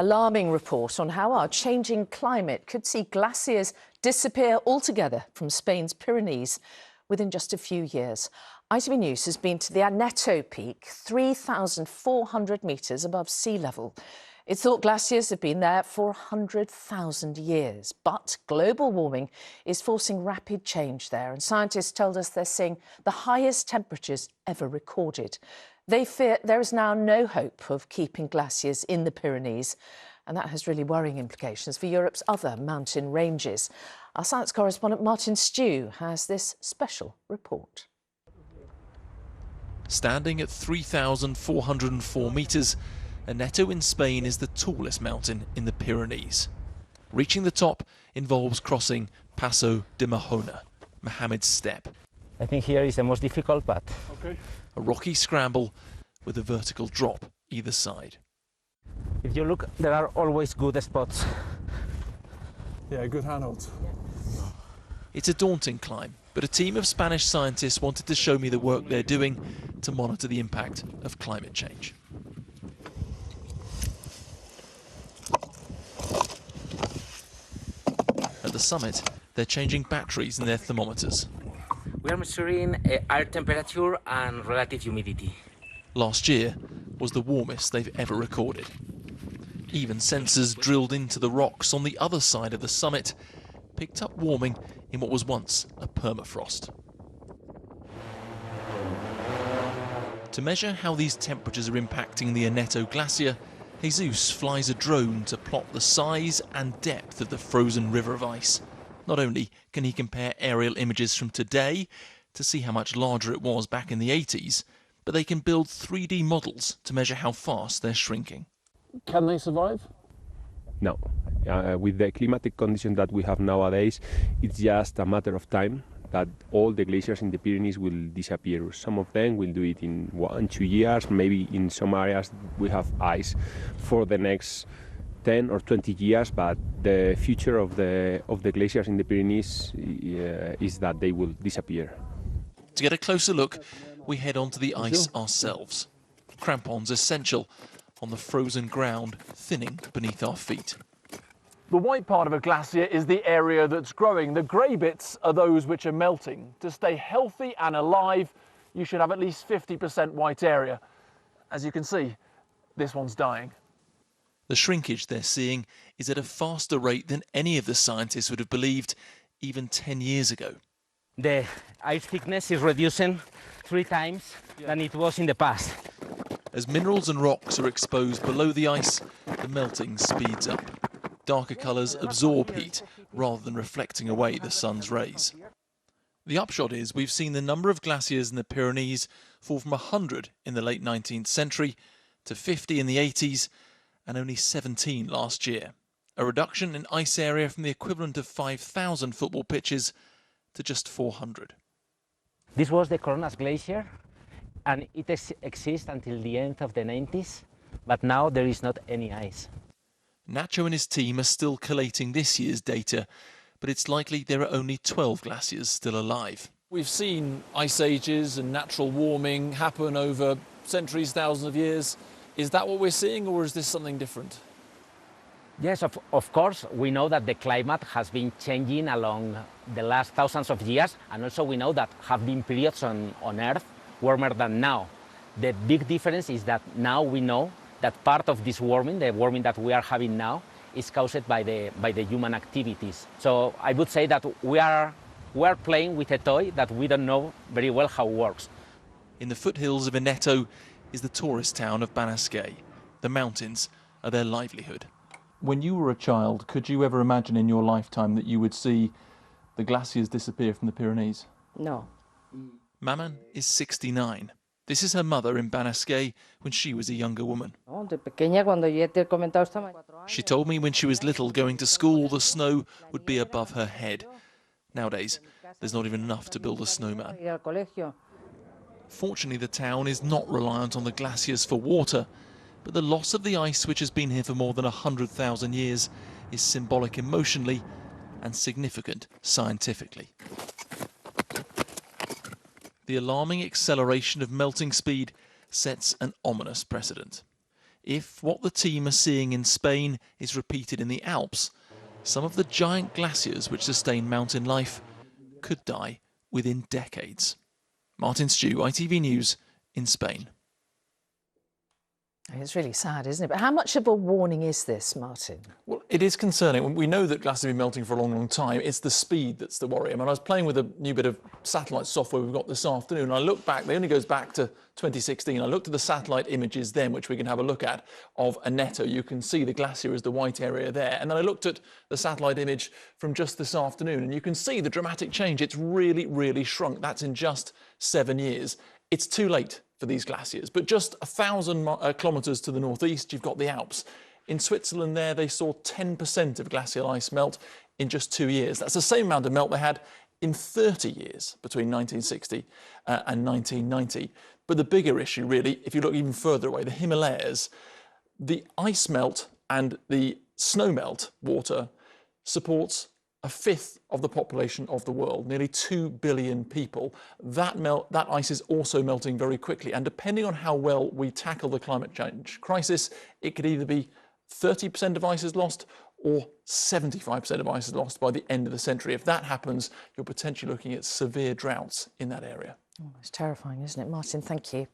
Alarming report on how our changing climate could see glaciers disappear altogether from Spain's Pyrenees within just a few years. ITV News has been to the Aneto Peak, 3,400 metres above sea level. It's thought glaciers have been there for 100,000 years, but global warming is forcing rapid change there, and scientists told us they're seeing the highest temperatures ever recorded. They fear there is now no hope of keeping glaciers in the Pyrenees, and that has really worrying implications for Europe's other mountain ranges. Our science correspondent Martin Stew has this special report. Standing at 3,404 metres, Aneto in Spain is the tallest mountain in the Pyrenees. Reaching the top involves crossing Paso de Mahona, Mohammed's Step. I think here is the most difficult part. Okay. A rocky scramble with a vertical drop either side. If you look, there are always good spots. Yeah, good handholds. It's a daunting climb, but a team of Spanish scientists wanted to show me the work they're doing to monitor the impact of climate change. At the summit, they're changing batteries in their thermometers. We are measuring air temperature and relative humidity. Last year was the warmest they've ever recorded. Even sensors drilled into the rocks on the other side of the summit picked up warming in what was once a permafrost. To measure how these temperatures are impacting the Aneto glacier, Jesus flies a drone to plot the size and depth of the frozen river of ice. Not only can he compare aerial images from today to see how much larger it was back in the 80s, but they can build 3D models to measure how fast they're shrinking. Can they survive? No. With the climatic conditions that we have nowadays, it's just a matter of time that all the glaciers in the Pyrenees will disappear. Some of them will do it in 1-2 years. Maybe in some areas we have ice for the next 10 or 20 years, but the future of the glaciers in the Pyrenees is that they will disappear. To get a closer look, we head onto the ice ourselves. Crampons essential on the frozen ground thinning beneath our feet. The white part of a glacier is the area that's growing. The grey bits are those which are melting. To stay healthy and alive, you should have at least 50% white area. As you can see, this one's dying. The shrinkage they're seeing is at a faster rate than any of the scientists would have believed even 10 years ago. The ice thickness is reducing 3 times than it was in the past. As minerals and rocks are exposed below the ice, the melting speeds up. Darker colours absorb heat rather than reflecting away the sun's rays. The upshot is we've seen the number of glaciers in the Pyrenees fall from 100 in the late 19th century to 50 in the 80s and only 17 last year. A reduction in ice area from the equivalent of 5,000 football pitches to just 400. This was the Coronas Glacier, and it exists until the end of the 90s, but now there is not any ice. Nacho and his team are still collating this year's data, but it's likely there are only 12 glaciers still alive. We've seen ice ages and natural warming happen over centuries, thousands of years. Is that what we're seeing, or is this something different? Yes, of course, we know that the climate has been changing along the last thousands of years, and also we know that have been periods on Earth warmer than now. The big difference is that now we know that part of this warming, the warming that we are having now, is caused by the human activities. So I would say that we are playing with a toy that we don't know very well how it works. In the foothills of Aneto is the tourist town of Banasquet. The mountains are their livelihood. When you were a child, could you ever imagine in your lifetime that you would see the glaciers disappear from the Pyrenees? No. Maman is 69. This is her mother in Banasquet when she was a younger woman. She told me when she was little, going to school, the snow would be above her head. Nowadays, there's not even enough to build a snowman. Fortunately, the town is not reliant on the glaciers for water, but the loss of the ice, which has been here for more than 100,000 years, is symbolic emotionally and significant scientifically. The alarming acceleration of melting speed sets an ominous precedent. If what the team are seeing in Spain is repeated in the Alps, some of the giant glaciers which sustain mountain life could die within decades. Martin Stew, ITV News in Spain. It's really sad, isn't it? But how much of a warning is this, Martin? Well, it is concerning. We know that glaciers have been melting for a long, long time. It's the speed that's the worry. I mean, I was playing with a new bit of satellite software we've got this afternoon, and I looked back, it only goes back to 2016. I looked at the satellite images then, which we can have a look at, of Aneto. You can see the glacier as the white area there. And then I looked at the satellite image from just this afternoon, and you can see the dramatic change. It's really, really shrunk. That's in just 7 years. It's too late for these glaciers, but just 1,000 kilometres to the northeast, you've got the Alps. In Switzerland there, they saw 10% of glacial ice melt in just 2 years. That's the same amount of melt they had in 30 years between 1960 and 1990. But the bigger issue, really, if you look even further away, the Himalayas, the ice melt and the snow melt water supports a fifth of the population of the world, nearly 2 billion people. That ice is also melting very quickly, and depending on how well we tackle the climate change crisis, it could either be 30% of ice is lost or 75% of ice is lost by the end of the century. If that happens, you're potentially looking at severe droughts in that area. Oh, it's terrifying, isn't it? Martin, thank you.